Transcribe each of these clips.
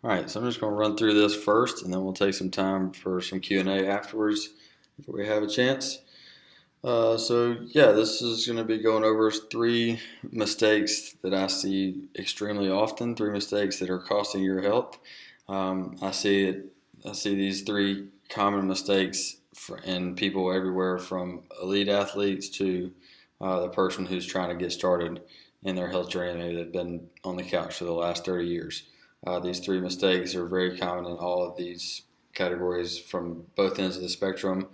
All right, so I'm just going to run through this first, and then we'll take some time for some Q&A afterwards if we have a chance. So this is going to be going over three mistakes that I see extremely often. Three mistakes that are costing your health. I see it. I see these three common mistakes in people everywhere, from elite athletes to the person who's trying to get started in their health journey. Maybe they've been on the couch for the last 30 years. These three mistakes are very common in all of these categories, from both ends of the spectrum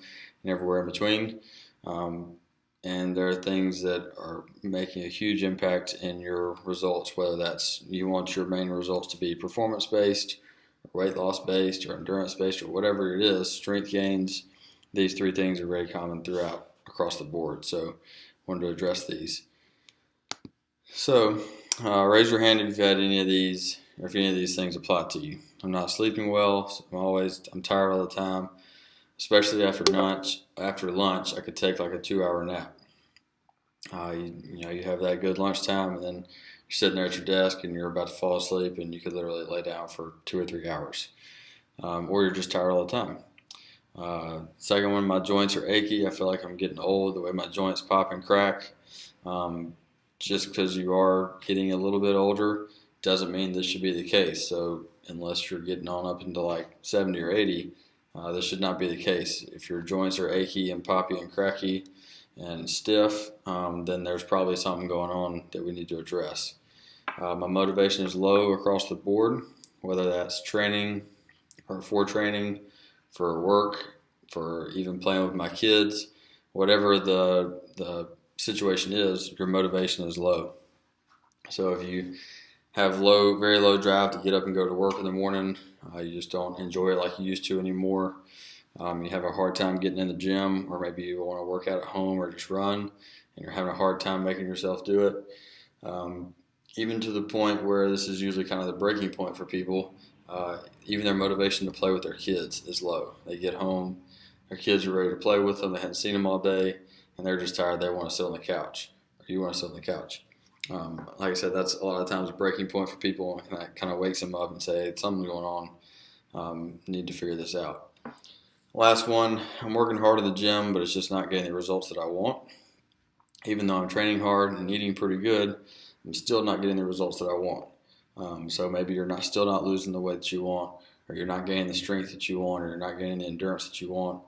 and everywhere in between. Um, and there are things that are making a huge impact in your results, whether that's you want your main results to be performance based, weight loss based, or endurance based, or whatever it is, strength gains. These three things are very common throughout across the board. So I wanted to address these. So raise your hand if you've had any of these, or if any of these things apply to you. I'm not sleeping well. So I'm tired all the time, especially after lunch. After lunch, I could take like a 2 hour nap. You have that good lunchtime, and then you're sitting there at your desk and you're about to fall asleep, and you could literally lay down for 2 or 3 hours, or you're just tired all the time. Second one, my joints are achy. I feel like I'm getting old. The way my joints pop and crack. Just because you are getting a little bit older doesn't mean this should be the case. So unless you're getting on up into like 70 or 80, this should not be the case. If your joints are achy and poppy and cracky and stiff, then there's probably something going on that we need to address. My motivation is low across the board, whether that's training or for work, for even playing with my kids, whatever the situation is, your motivation is low. So if you have very low drive to get up and go to work in the morning, you just don't enjoy it like you used to anymore. You have a hard time getting in the gym, or maybe you want to work out at home or just run, and you're having a hard time making yourself do it. Even to the point where this is usually kind of the breaking point for people, even their motivation to play with their kids is low. They get home, their kids are ready to play with them, they hadn't seen them all day, and they're just tired. They want to sit on the couch, or you want to sit on the couch. Like I said, that's a lot of times a breaking point for people, and that kind of wakes them up and say, something's going on. Need to figure this out. Last one, I'm working hard in the gym, but it's just not getting the results that I want. Even though I'm training hard and eating pretty good, I'm still not getting the results that I want. So maybe you're still not losing the weight that you want, or you're not gaining the strength that you want, or you're not gaining the endurance that you want.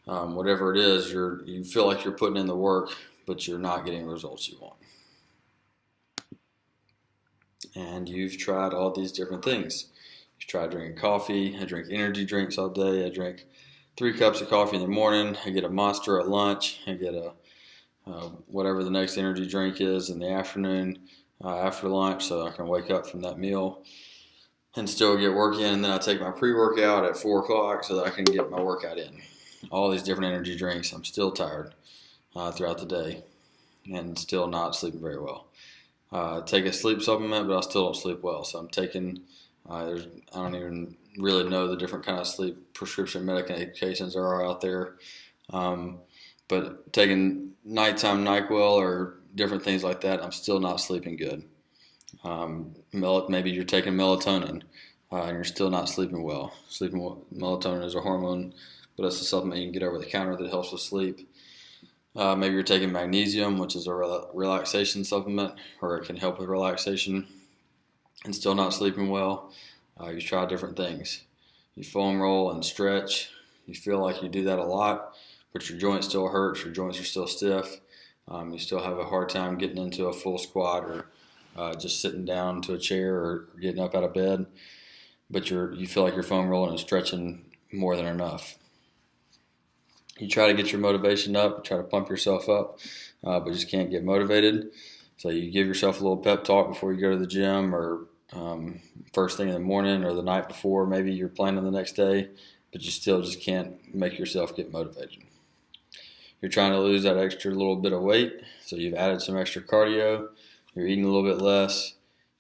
Whatever it is, you feel like you're putting in the work, but you're not getting the results you want. And you've tried all these different things. You've tried drinking coffee. I drink energy drinks all day. I drink 3 cups of coffee in the morning. I get a Monster at lunch. I get whatever the next energy drink is in the afternoon after lunch, so I can wake up from that meal and still get work in. And then I take my pre-workout at 4 o'clock so that I can get my workout in. All these different energy drinks. I'm still tired throughout the day and still not sleeping very well. Take a sleep supplement, but I still don't sleep well. So I'm taking, I don't even really know the different kind of sleep prescription medications there are out there. But taking nighttime NyQuil or different things like that, I'm still not sleeping good. Maybe you're taking melatonin and you're still not sleeping well. Melatonin is a hormone, but it's a supplement you can get over the counter that helps with sleep. Maybe you're taking magnesium, which is a relaxation supplement, or it can help with relaxation, and still not sleeping well. You try different things. You foam roll and stretch. You feel like you do that a lot, but your joint still hurts. Your joints are still stiff. You still have a hard time getting into a full squat, or just sitting down to a chair, or getting up out of bed. But you feel like you're foam rolling and stretching more than enough. You try to get your motivation up, try to pump yourself up, but just can't get motivated. So you give yourself a little pep talk before you go to the gym, or first thing in the morning, or the night before. Maybe you're planning the next day, but you still just can't make yourself get motivated. You're trying to lose that extra little bit of weight, so you've added some extra cardio, you're eating a little bit less,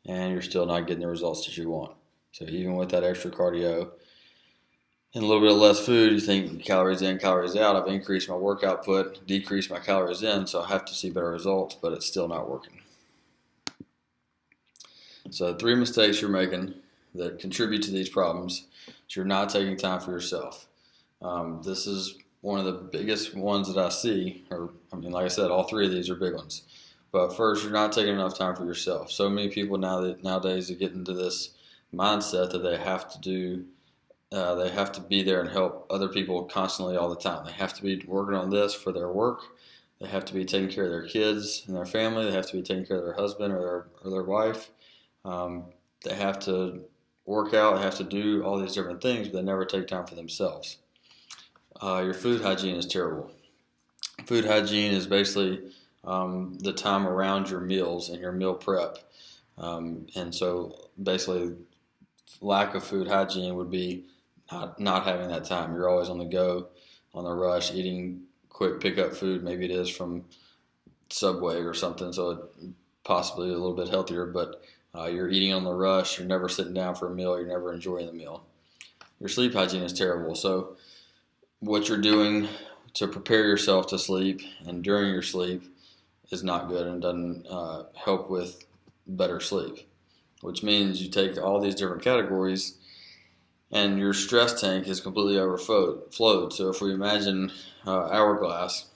and you're still not getting the results that you want. So even with that extra cardio and a little bit of less food, you think calories in, calories out. I've increased my work output, decreased my calories in, so I have to see better results, but it's still not working. So 3 mistakes you're making that contribute to these problems is you're not taking time for yourself. This is one of the biggest ones that I see, like I said, all three of these are big ones. But first, you're not taking enough time for yourself. So many people nowadays get into this mindset that they have to be there and help other people constantly all the time. They have to be working on this for their work. They have to be taking care of their kids and their family. They have to be taking care of their husband or their wife. They have to work out. They have to do all these different things, but they never take time for themselves. Your food hygiene is terrible. Food hygiene is basically the time around your meals and your meal prep. And so basically lack of food hygiene would be not having that time. You're always on the go, on the rush, eating quick pickup food. Maybe it is from Subway or something, so it possibly a little bit healthier, but you're eating on the rush. You're never sitting down for a meal. You're never enjoying the meal. Your sleep hygiene is terrible. So what you're doing to prepare yourself to sleep and during your sleep is not good and doesn't help with better sleep, which means you take all these different categories and your stress tank is completely overflowed. So if we imagine hourglass,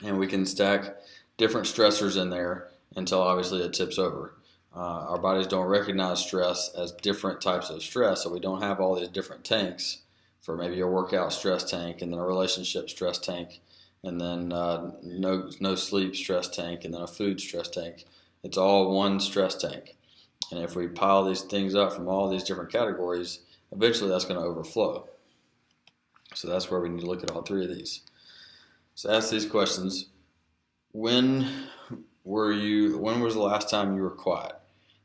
and we can stack different stressors in there until obviously it tips over. Our bodies don't recognize stress as different types of stress, so we don't have all these different tanks for maybe a workout stress tank, and then a relationship stress tank, and then no sleep stress tank, and then a food stress tank. It's all one stress tank. And if we pile these things up from all these different categories, eventually that's going to overflow. So that's where we need to look at all three of these. So ask these questions. When was the last time you were quiet?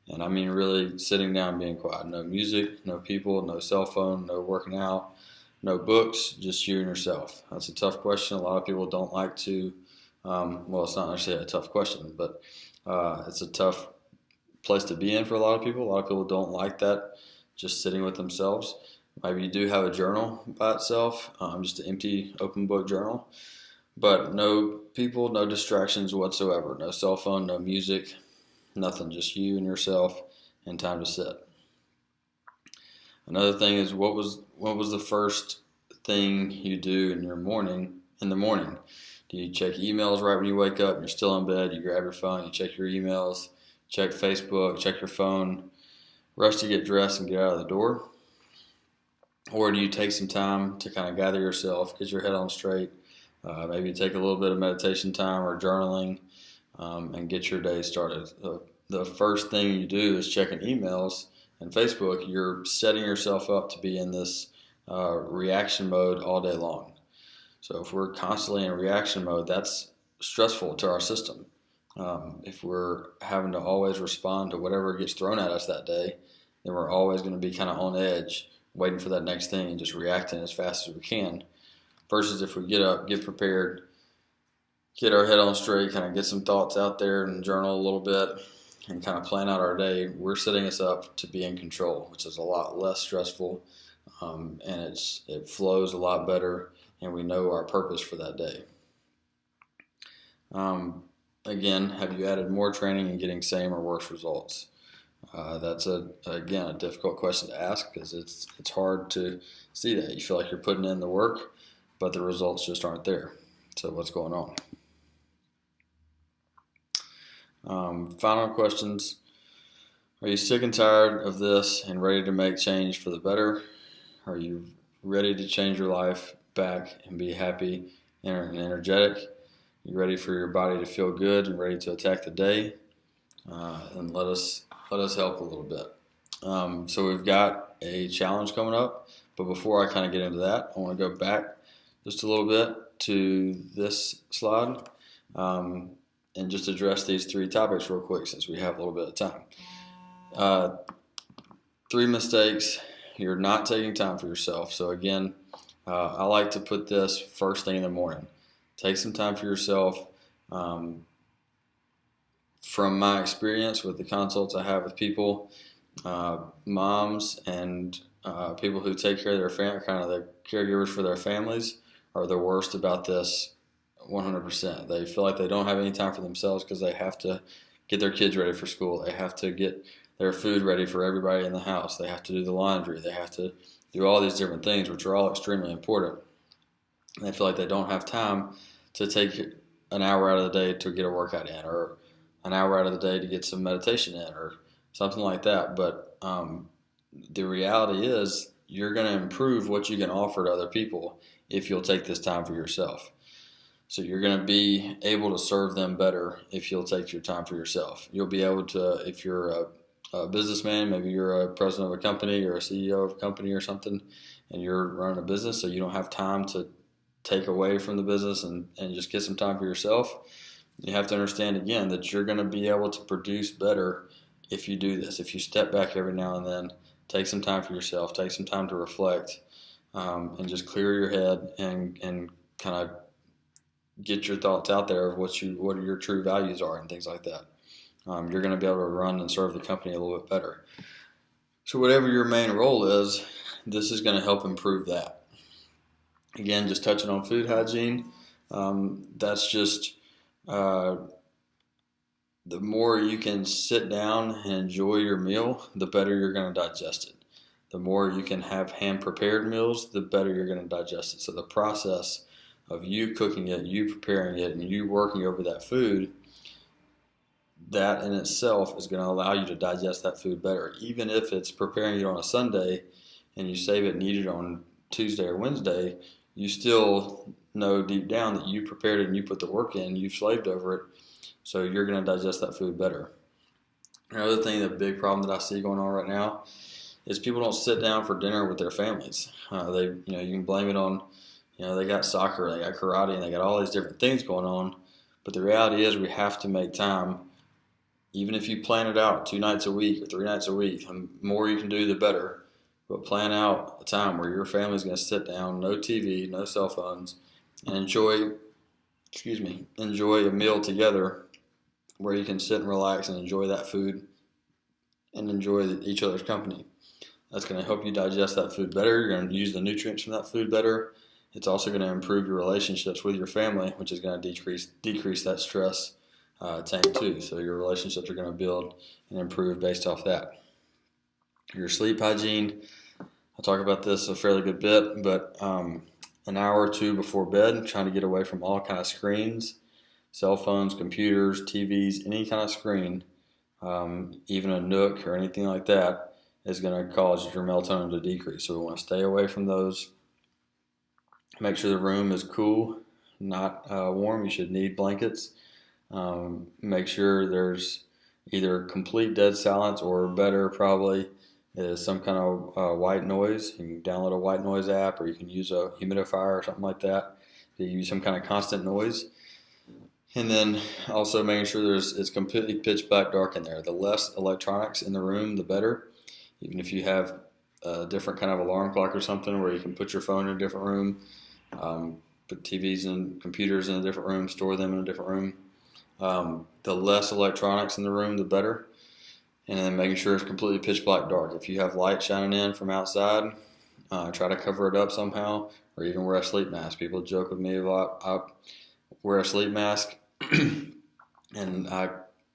And I mean really sitting down, being quiet. No music, no people, no cell phone, no working out, no books, just you and yourself. That's a tough question. A lot of people don't like to, it's not necessarily a tough question, but it's a tough place to be in for a lot of people. A lot of people don't like that, just sitting with themselves. Maybe you do have a journal by itself, just an empty open book journal, but no people, no distractions whatsoever, no cell phone, no music, nothing, just you and yourself and time to sit. Another thing is what was the first thing you do in the morning? Do you check emails right when you wake up and you're still in bed? You grab your phone, you check your emails, check Facebook, check your phone, rush to get dressed and get out of the door? Or do you take some time to kind of gather yourself, get your head on straight, maybe take a little bit of meditation time or journaling, and get your day started? The first thing you do is checking emails and Facebook. You're setting yourself up to be in this reaction mode all day long. So if we're constantly in reaction mode, that's stressful to our system. If we're having to always respond to whatever gets thrown at us that day, then we're always going to be kind of on edge, waiting for that next thing and just reacting as fast as we can. Versus if we get up, get prepared, get our head on straight, kind of get some thoughts out there and journal a little bit and kind of plan out our day, we're setting us up to be in control, which is a lot less stressful, and it flows a lot better, and we know our purpose for that day. Again, have you added more training and getting same or worse results? That's a difficult question to ask because it's hard to see that. You feel like you're putting in the work, but the results just aren't there. So what's going on? Final questions. Are you sick and tired of this and ready to make change for the better? Are you ready to change your life back and be happy and energetic? You ready for your body to feel good and ready to attack the day? And let us help a little bit. So we've got a challenge coming up, but before I kind of get into that, I want to go back just a little bit to this slide and just address these three topics real quick since we have a little bit of time. 3 mistakes. You're not taking time for yourself. So again, I like to put this first thing in the morning. Take some time for yourself. From my experience with the consults I have with people, moms and people who take care of their family, kind of the caregivers for their families, are the worst about this 100%. They feel like they don't have any time for themselves because they have to get their kids ready for school. They have to get their food ready for everybody in the house. They have to do the laundry. They have to do all these different things, which are all extremely important. And they feel like they don't have time to take an hour out of the day to get a workout in, or an hour out of the day to get some meditation in, or something like that. But the reality is, you're going to improve what you can offer to other people if you'll take this time for yourself. So you're going to be able to serve them better if you'll take your time for yourself. You'll be able to, if you're a businessman, maybe you're a president of a company or a CEO of a company or something, and you're running a business, so you don't have time to take away from the business and just get some time for yourself. You have to understand, again, that you're going to be able to produce better if you do this. If you step back every now and then, take some time for yourself, take some time to reflect, and just clear your head and kind of get your thoughts out there of what your true values are and things like that. You're going to be able to run and serve the company a little bit better. So whatever your main role is, this is going to help improve that. Again, just touching on food hygiene, that's just the more you can sit down and enjoy your meal, the better you're going to digest it. The more you can have hand-prepared meals, the better you're going to digest it. So the process of you cooking it, you preparing it, and you working over that food, that in itself is going to allow you to digest that food better. Even if it's preparing it on a Sunday and you save it and eat it on Tuesday or Wednesday, you still know deep down that you prepared it and you put the work in, you've slaved over it, so you're going to digest that food better. Another thing, the big problem that I see going on right now is people don't sit down for dinner with their families. You can blame it on, they got soccer, they got karate, and they got all these different things going on. But the reality is, we have to make time. Even if you plan it out 2 nights a week or 3 nights a week, the more you can do, the better. But plan out a time where your family's going to sit down, no TV, no cell phones, and enjoy a meal together where you can sit and relax and enjoy that food and enjoy each other's company. That's going to help you digest that food better. You're going to use the nutrients from that food better. It's also going to improve your relationships with your family, which is going to decrease that stress tank too. So your relationships are going to build and improve based off that. Your sleep hygiene, I'll talk about this a fairly good bit, but an hour or two before bed, trying to get away from all kind of screens, cell phones, computers, TVs, any kind of screen, even a Nook or anything like that, is going to cause your melatonin to decrease. So we want to stay away from those. Make sure the room is cool, not warm. You should need blankets. Make sure there's either complete dead silence, or better probably is some kind of white noise. You can download a white noise app, or you can use a humidifier or something like that to use some kind of constant noise. And then also making sure it's completely pitch black dark in there. The less electronics in the room, the better. Even if you have a different kind of alarm clock or something where you can put your phone in a different room, put TVs and computers in a different room, store them in a different room. The less electronics in the room, the better. And then making sure it's completely pitch black dark. If you have light shining in from outside, try to cover it up somehow, or even wear a sleep mask. People joke with me a lot. I wear a sleep mask, and I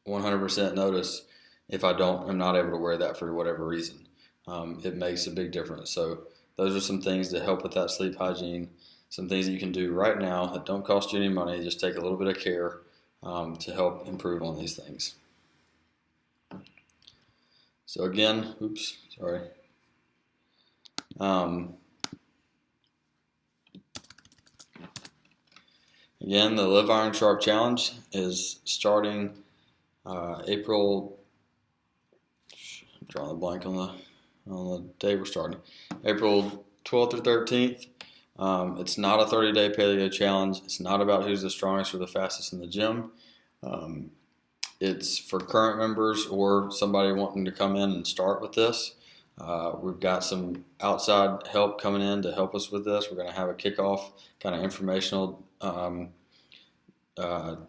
100% notice if I'm not able to wear that for whatever reason. It makes a big difference. So those are some things that help with that sleep hygiene. Some things that you can do right now that don't cost you any money. Just take a little bit of care to help improve on these things. So again, again, the Live Iron Sharp Challenge is starting April. I'm drawing a blank on the day we're starting. April 12th or 13th. It's not a 30-day paleo challenge. It's not about who's the strongest or the fastest in the gym. It's for current members or somebody wanting to come in and start with this. We've got some outside help coming in to help us with this. We're going to have a kickoff kind of informational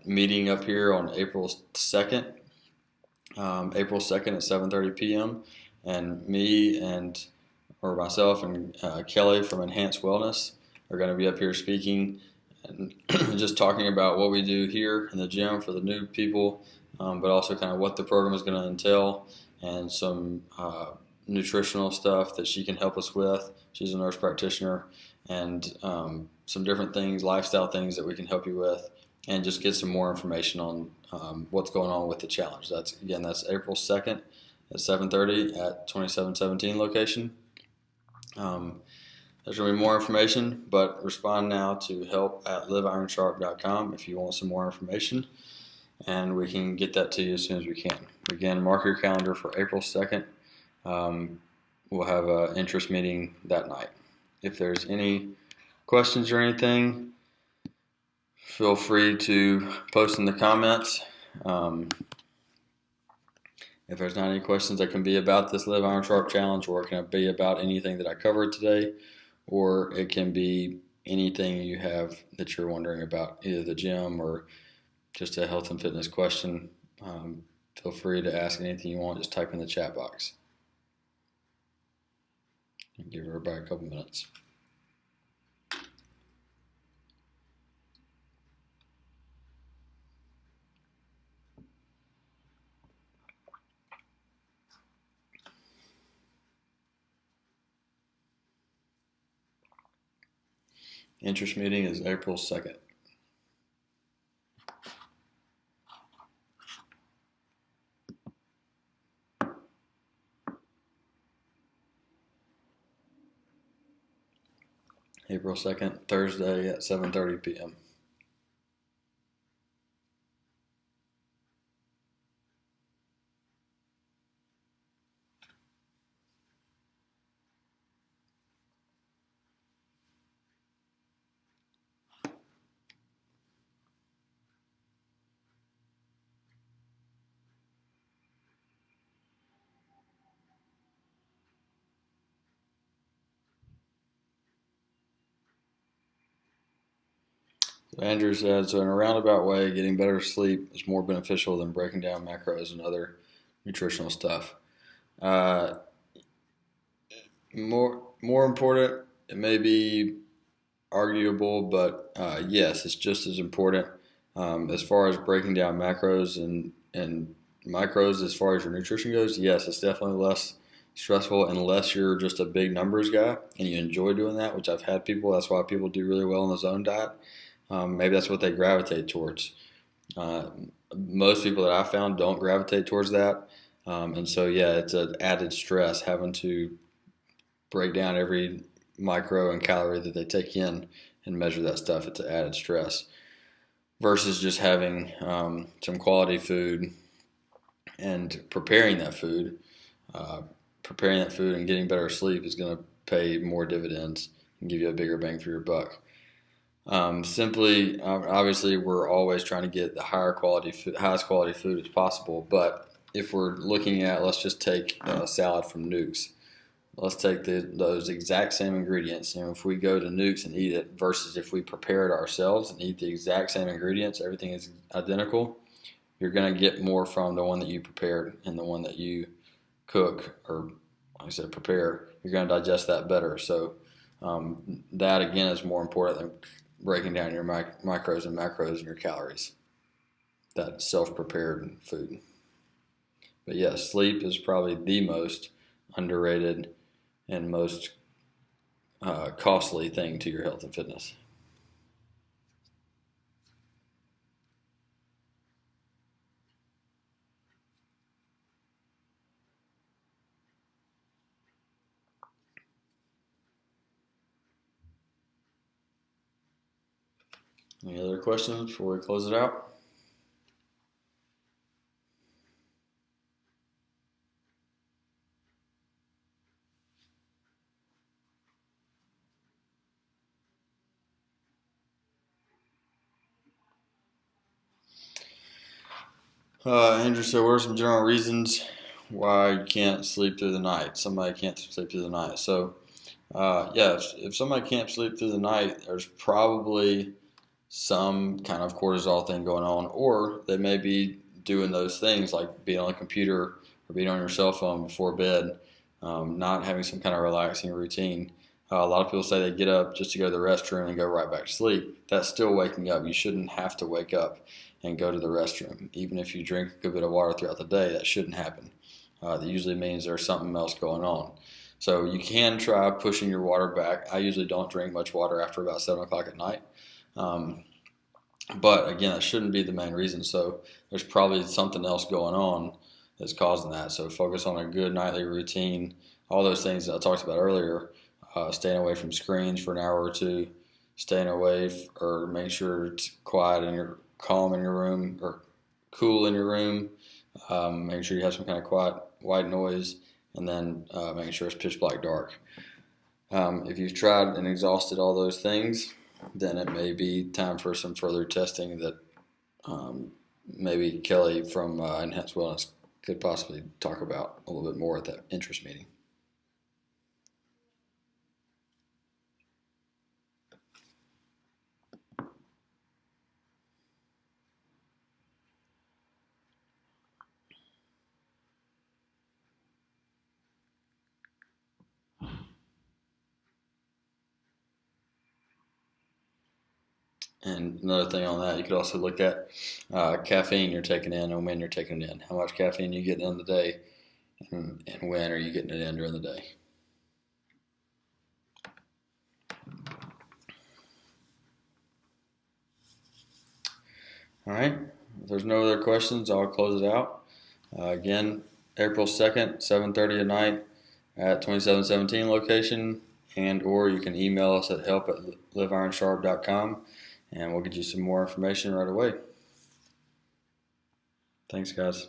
meeting up here on April 2nd. April 2nd at 7:30 p.m. And myself and Kelly from Enhanced Wellness are going to be up here speaking and just talking about what we do here in the gym for the new people, but also kind of what the program is going to entail and some nutritional stuff that she can help us with. She's a nurse practitioner, and some different things, lifestyle things that we can help you with, and just get some more information on what's going on with the challenge. That's April 2nd at 7:30 at 2717 location. There's going to be more information, but respond now to help@liveironsharp.com if you want some more information, and we can get that to you as soon as we can. Again, mark your calendar for April 2nd. We'll have an interest meeting that night. If there's any questions or anything, feel free to post in the comments. If there's not any questions that can be about this Live Iron Sharp Challenge, or it can be about anything that I covered today, or it can be anything you have that you're wondering about, either the gym or just a health and fitness question, feel free to ask anything you want. Just type in the chat box. Give everybody a couple minutes. Interest meeting is April 2nd. April 2nd, Thursday at 7:30 p.m. Andrew said, so in a roundabout way, getting better sleep is more beneficial than breaking down macros and other nutritional stuff. More important, it may be arguable, but yes, it's just as important. As far as breaking down macros and micros, as far as your nutrition goes, yes, it's definitely less stressful unless you're just a big numbers guy and you enjoy doing that, which I've had people. That's why people do really well in the zone diet. Maybe that's what they gravitate towards. Most people that I found don't gravitate towards that. And so, yeah, it's an added stress having to break down every micro and calorie that they take in and measure that stuff. It's an added stress versus just having some quality food and preparing that food. And getting better sleep is going to pay more dividends and give you a bigger bang for your buck. Obviously, we're always trying to get the highest quality food as possible. But if we're looking at, let's just take a salad from Nukes. Let's take those exact same ingredients, and if we go to Nukes and eat it versus if we prepare it ourselves and eat the exact same ingredients, everything is identical, you're going to get more from the one that you prepared and the one that you cook, or like I said, prepare. You're going to digest that better. So that, again, is more important than breaking down your micros and macros and your calories. That self-prepared food. But yes, sleep is probably the most underrated and most costly thing to your health and fitness. Any other questions before we close it out? Andrew said, what are some general reasons why you can't sleep through the night? Somebody can't sleep through the night. So, if somebody can't sleep through the night, there's probably some kind of cortisol thing going on, or they may be doing those things like being on a computer or being on your cell phone before bed, not having some kind of relaxing routine. A lot of people say they get up just to go to the restroom and go right back to sleep. That's still waking up. You shouldn't have to wake up and go to the restroom. Even if you drink a good bit of water throughout the day, that shouldn't happen. that usually means there's something else going on. So you can try pushing your water back. I usually don't drink much water after about 7 o'clock at night. But again, that shouldn't be the main reason. So there's probably something else going on that's causing that. So focus on a good nightly routine. All those things that I talked about earlier. Staying away from screens for an hour or two. Staying away or making sure it's quiet and you're calm in your room or cool in your room. Making sure you have some kind of quiet white noise. And then making sure it's pitch black dark. If you've tried and exhausted all those things, then it may be time for some further testing that maybe Kelly from Enhanced Wellness could possibly talk about a little bit more at that interest meeting. And another thing on that, you could also look at caffeine you're taking in and when you're taking it in. How much caffeine you getting in the day, and when are you getting it in during the day. All right. If there's no other questions, I'll close it out. Again, April 2nd, 7:30 at night at 2717 location, and or you can email us at help@liveironsharp.com. And we'll get you some more information right away. Thanks, guys.